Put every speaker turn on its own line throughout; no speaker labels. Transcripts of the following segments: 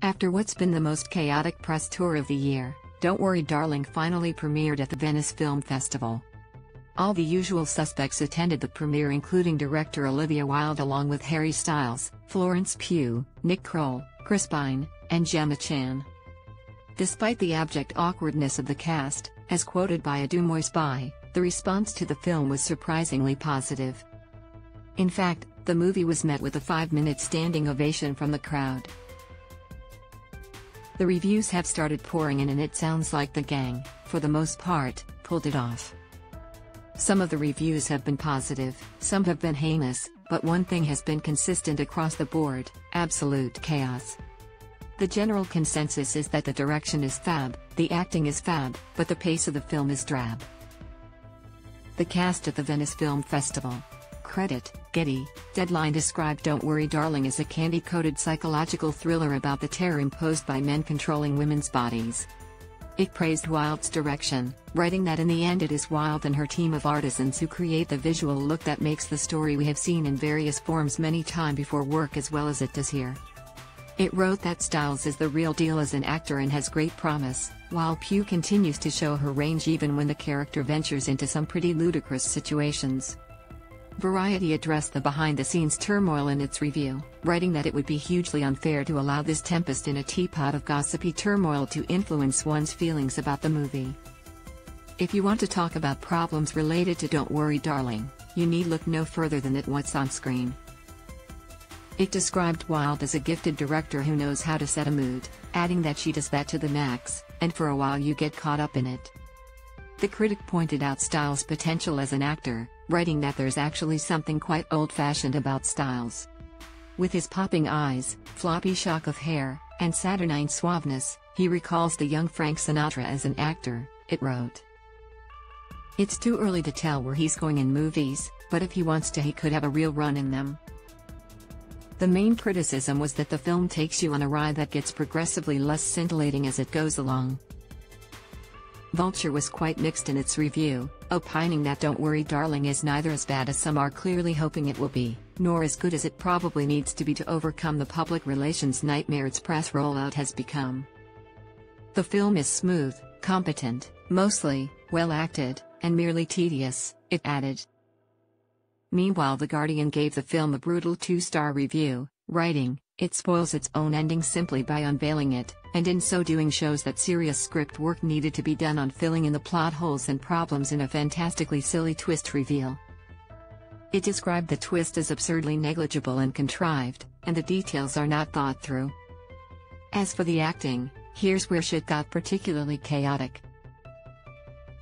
After what's been the most chaotic press tour of the year, Don't Worry Darling finally premiered at the Venice Film Festival. All the usual suspects attended the premiere, including director Olivia Wilde along with Harry Styles, Florence Pugh, Kroll, Chris Pine, and Gemma. Despite the abject awkwardness of the cast, as quoted by a Deuxmoi spy, the response to the film was surprisingly positive. In fact, the movie was met with a 5-minute standing ovation from the crowd. The reviews have started pouring in and it sounds like the gang, for the most part, pulled it off. Some of the reviews have been positive, some have been heinous, but one thing has been consistent across the board: absolute chaos. The general consensus is that the direction is fab, the acting is fab, but the pace of the film is drab. The cast at the Venice Film Festival. Credit: Getty. Deadline described Don't Worry Darling as a candy-coated psychological thriller about the terror imposed by men controlling women's bodies. It praised Wilde's direction, writing that in the end it is Wilde and her team of artisans who create the visual look that makes the story we have seen in various forms many times before work as well as it does here. It wrote that Styles is the real deal as an actor and has great promise, while Pugh continues to show her range even when the character ventures into some pretty ludicrous situations. Variety addressed the behind-the-scenes turmoil in its review, writing that it would be hugely unfair to allow this tempest in a teapot of gossipy turmoil to influence one's feelings about the movie. If you want to talk about problems related to Don't Worry Darling, you need look no further than at what's on screen. It described Wilde as a gifted director who knows how to set a mood, adding that she does that to the max, and for a while you get caught up in it. The critic pointed out Styles' potential as an actor, writing that there's actually something quite old-fashioned about Styles. With his popping eyes, floppy shock of hair, and saturnine suaveness, he recalls the young Frank Sinatra as an actor, it wrote. It's too early to tell where he's going in movies, but if he wants to he could have a real run in them. The main criticism was that the film takes you on a ride that gets progressively less scintillating as it goes along. Vulture was quite mixed in its review, opining that Don't Worry Darling is neither as bad as some are clearly hoping it will be, nor as good as it probably needs to be to overcome the public relations nightmare its press rollout has become. The film is smooth, competent, mostly well acted, and merely tedious, it added. Meanwhile, The Guardian gave the film a brutal 2-star review, writing, "It spoils its own ending simply by unveiling it, and in so doing shows that serious script work needed to be done on filling in the plot holes and problems in a fantastically silly twist reveal." It described the twist as absurdly negligible and contrived, and the details are not thought through. As for the acting, here's where shit got particularly chaotic.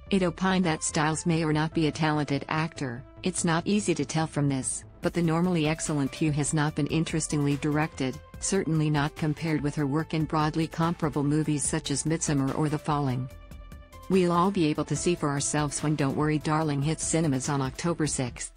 It opined that Styles may or not be a talented actor. It's not easy to tell from this, but the normally excellent Pugh has not been interestingly directed, certainly not compared with her work in broadly comparable movies such as Midsommar or The Falling. We'll all be able to see for ourselves when Don't Worry Darling hits cinemas on October 6.